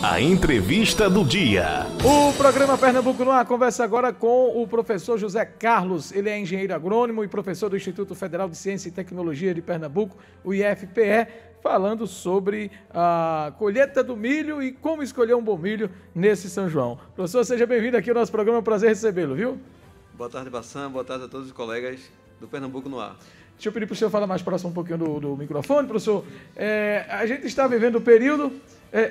A entrevista do dia. O programa Pernambuco no Ar conversa agora com o professor José Carlos. Ele é engenheiro agrônomo e professor do Instituto Federal de Ciência e Tecnologia de Pernambuco, o IFPE, falando sobre a colheita do milho e como escolher um bom milho nesse São João. Professor, seja bem-vindo aqui ao nosso programa, é um prazer recebê-lo, viu? Boa tarde, Bassan, boa tarde a todos os colegas do Pernambuco no Ar. Deixa eu pedir para o senhor falar mais próximo um pouquinho do microfone, professor. A gente está vivendo o período...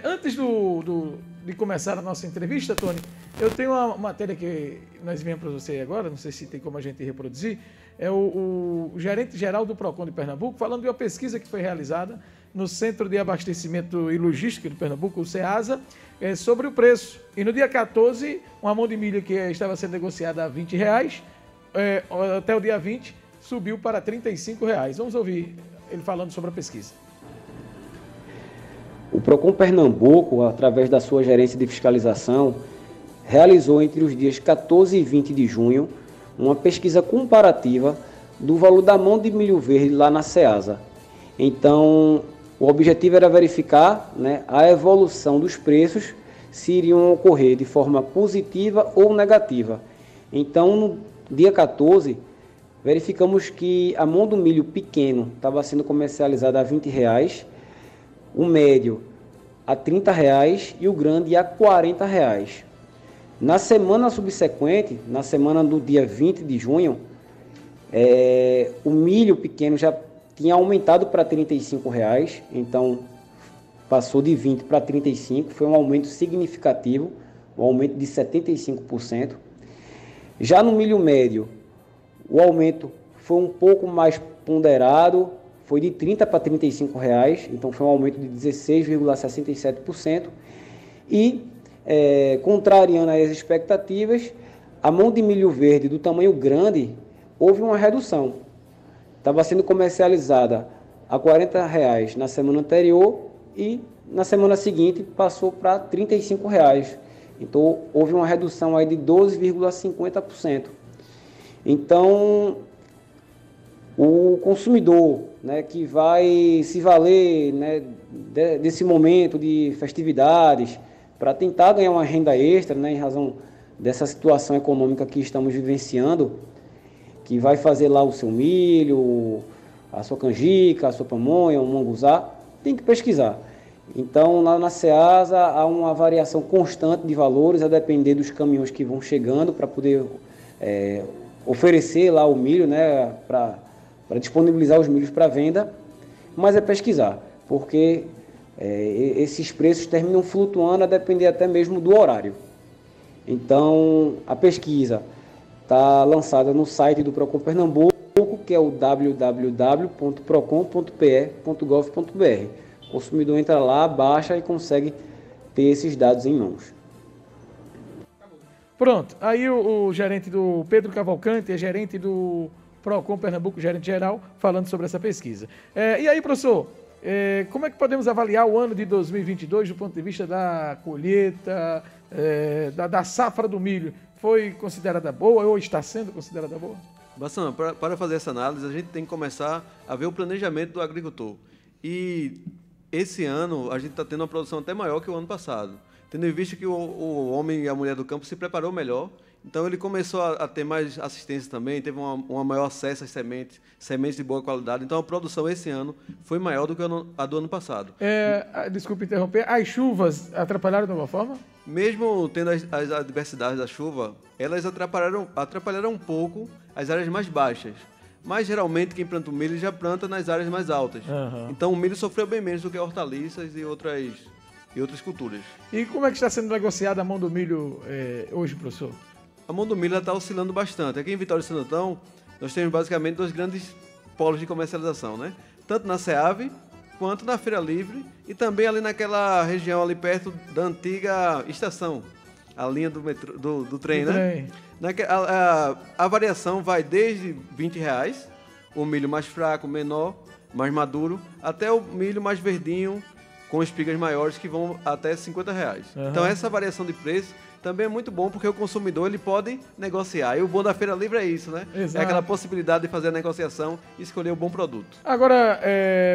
antes de começar a nossa entrevista, Tony, eu tenho uma matéria que nós enviamos para você agora, não sei se tem como a gente reproduzir, é o gerente-geral do PROCON de Pernambuco, falando de uma pesquisa que foi realizada no Centro de Abastecimento e Logística de Pernambuco, o CEASA, sobre o preço. E no dia 14, uma mão de milho que estava sendo negociada a R$20, até o dia 20, subiu para R$35. Vamos ouvir ele falando sobre a pesquisa. O PROCON Pernambuco, através da sua gerência de fiscalização, realizou entre os dias 14 e 20 de junho uma pesquisa comparativa do valor da mão de milho verde lá na CEASA. Então, o objetivo era verificar, a evolução dos preços, se iriam ocorrer de forma positiva ou negativa. Então, no dia 14, verificamos que a mão do milho pequeno estava sendo comercializada a R$20, o médio a R$30 e o grande a R$40. Na semana subsequente, na semana do dia 20 de junho, o milho pequeno já tinha aumentado para R$35, então passou de 20 para 35, foi um aumento significativo, um aumento de 75%. Já no milho médio, o aumento foi um pouco mais ponderado, foi de R$30 para R$35, então foi um aumento de 16,67%. E, contrariando as expectativas, a mão de milho verde do tamanho grande, houve uma redução. Estava sendo comercializada a R$40 na semana anterior e na semana seguinte passou para R$35. Então houve uma redução aí de 12,50%. Então, o consumidor, que vai se valer, desse momento de festividades para tentar ganhar uma renda extra, em razão dessa situação econômica que estamos vivenciando, que vai fazer lá o seu milho, a sua canjica, a sua pamonha, o munguzá, tem que pesquisar. Então, lá na CEASA há uma variação constante de valores, a depender dos caminhões que vão chegando para poder oferecer lá o milho, para disponibilizar os milhos para venda, mas é pesquisar, porque esses preços terminam flutuando a depender até mesmo do horário. Então, a pesquisa está lançada no site do PROCON Pernambuco, que é o www.procon.pe.gov.br. O consumidor entra lá, baixa e consegue ter esses dados em mãos. Pronto, aí o gerente do Pedro Cavalcante, é gerente do PROCON Pernambuco, gerente geral, falando sobre essa pesquisa. E aí, professor, como é que podemos avaliar o ano de 2022 do ponto de vista da colheita, da safra do milho? Foi considerada boa ou está sendo considerada boa? Bassan, para fazer essa análise, a gente tem que começar a ver o planejamento do agricultor. E esse ano a gente está tendo uma produção até maior que o ano passado, tendo em vista que o homem e a mulher do campo se preparou melhor. Então, ele começou a ter mais assistência também, teve um maior acesso às sementes de boa qualidade. Então, a produção esse ano foi maior do que a do ano passado. Desculpe interromper, as chuvas atrapalharam de alguma forma? Mesmo tendo as adversidades da chuva, elas atrapalharam um pouco as áreas mais baixas. Mas, geralmente, quem planta o milho já planta nas áreas mais altas. Uhum. Então, o milho sofreu bem menos do que hortaliças e outras culturas. E como é que está sendo negociada a mão do milho hoje, professor? A mão do milho está oscilando bastante. Aqui em Vitória e Santo Antão, nós temos basicamente dois grandes polos de comercialização, Tanto na SEAV, quanto na Feira Livre, e também ali naquela região ali perto da antiga estação, a linha do trem, A variação vai desde R$20, o milho mais fraco, menor, mais maduro, até o milho mais verdinho, com espigas maiores que vão até R$50. Então essa variação de preço também é muito bom, porque o consumidor ele pode negociar. E o bom da Feira Livre é isso, né? Exato. É aquela possibilidade de fazer a negociação e escolher o bom produto. Agora,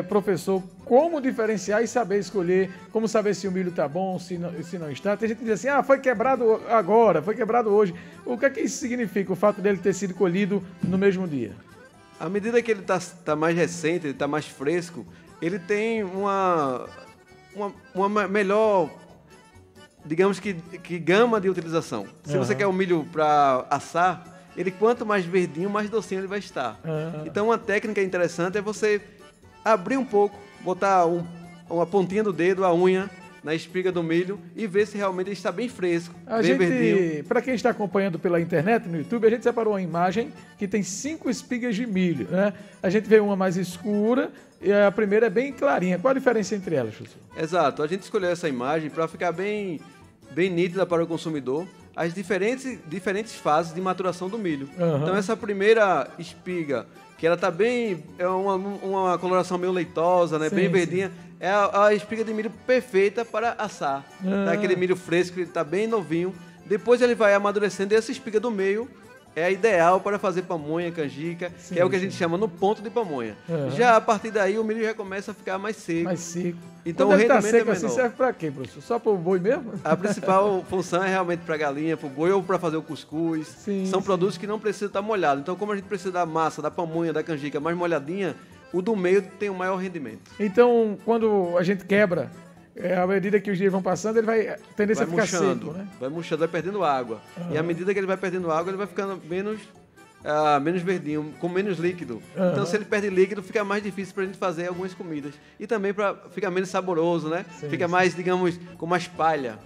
professor, como diferenciar e saber escolher, como saber se o milho está bom, se não está? Tem gente que diz assim, foi quebrado agora, foi quebrado hoje. O que é que isso significa, o fato dele ter sido colhido no mesmo dia? À medida que ele está mais recente, ele está mais fresco, ele tem uma melhor, digamos que gama de utilização. Se você quer o milho para assar, ele quanto mais verdinho, mais docinho ele vai estar. Então uma técnica interessante é você abrir um pouco, botar uma pontinha do dedo, a unha, na espiga do milho e ver se realmente ele está bem fresco, bem verdinho. Para quem está acompanhando pela internet, no YouTube, a gente separou uma imagem que tem 5 espigas de milho, né? A gente vê uma mais escura e a primeira é bem clarinha. Qual a diferença entre elas, professor? Exato. A gente escolheu essa imagem para ficar bem nítida para o consumidor as diferentes fases de maturação do milho. Então essa primeira espiga, que ela está bem, é uma coloração meio leitosa, né? Sim, bem verdinha, é a espiga de milho perfeita para assar. Tá? Aquele milho fresco, ele está bem novinho. Depois ele vai amadurecendo e essa espiga do meio é a ideal para fazer pamonha, canjica, que é o que a gente chama no ponto de pamonha. Já a partir daí o milho já começa a ficar mais seco. Mais seco. Então quando o rendimento ele tá seco é menor. assim, serve para quê, professor? Só para o boi mesmo? A principal função é realmente para galinha, para o boi ou para fazer o cuscuz. São produtos que não precisam estar molhados. Então, como a gente precisa da massa, da pamonha, da canjica mais molhadinha, o do meio tem o maior rendimento. Então, quando a gente quebra, à medida que os dias vão passando, ele vai tendência a ficar seco, né? Vai murchando, vai perdendo água. E à medida que ele vai perdendo água, ele vai ficando menos verdinho, com menos líquido. Então, se ele perde líquido, fica mais difícil para a gente fazer algumas comidas. E também fica menos saboroso, né? Fica mais, digamos, com mais palha.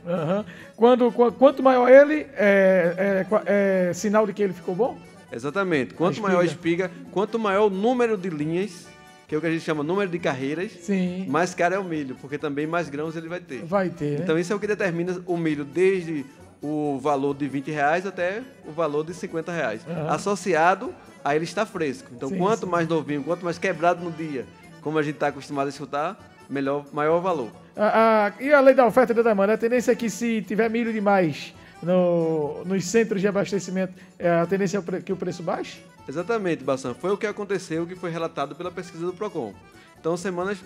Quanto maior ele, é sinal de que ele ficou bom? Exatamente. Quanto maior a espiga, quanto maior o número de linhas, que é o que a gente chama número de carreiras, mais caro é o milho, porque também mais grãos ele vai ter. Vai ter, Então né? isso é o que determina o milho desde o valor de R$20 até o valor de R$50. Associado a ele estar fresco. Então quanto mais novinho, quanto mais quebrado no dia, como a gente está acostumado a escutar, maior o valor. E a lei da oferta e da demanda? A tendência é que se tiver milho demais nos centros de abastecimento, a tendência é que o preço baixe? Exatamente, Bassan. Foi o que aconteceu, que foi relatado pela pesquisa do Procon. Então,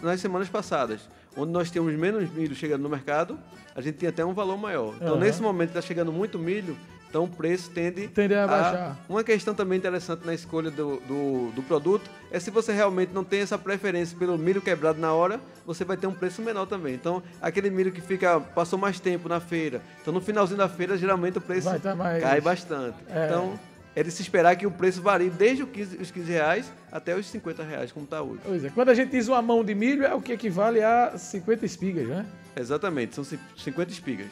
nas semanas passadas, onde nós tínhamos menos milho chegando no mercado, a gente tinha até um valor maior. Então, nesse momento, está chegando muito milho, então o preço tende a baixar. Uma questão também interessante na escolha do produto é se você realmente não tem essa preferência pelo milho quebrado na hora, você vai ter um preço menor também. Então, aquele milho que passou mais tempo na feira, então no finalzinho da feira, geralmente o preço cai bastante. Então, é de se esperar que o preço varie desde os R$15 até os R$50, como está hoje. Pois é. Quando a gente diz uma mão de milho, é o que equivale a 50 espigas, né? Exatamente, são 50 espigas.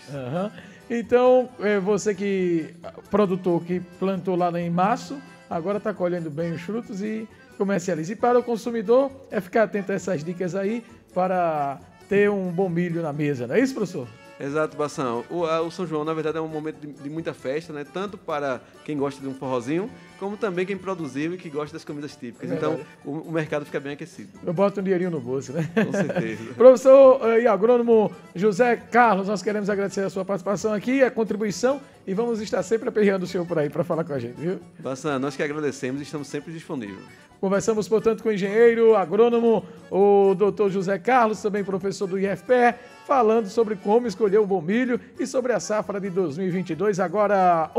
Então, você produtor que plantou lá em março, agora está colhendo bem os frutos e comercializa. E para o consumidor, é ficar atento a essas dicas aí para ter um bom milho na mesa, não é isso, professor? Exato, Bassan. O São João, na verdade, é um momento de muita festa, né? Tanto para quem gosta de um forrozinho, como também quem produziu e que gosta das comidas típicas. Então, o mercado fica bem aquecido. Eu boto um dinheirinho no bolso, né? Com certeza. Professor e agrônomo José Carlos, nós queremos agradecer a sua participação aqui, a contribuição, e vamos estar sempre aperreando o senhor por aí para falar com a gente, viu? Bassan, nós que agradecemos e estamos sempre disponíveis. Conversamos, portanto, com o engenheiro, agrônomo, o doutor José Carlos, também professor do IFPE, falando sobre como escolher o bom milho e sobre a safra de 2022. Agora...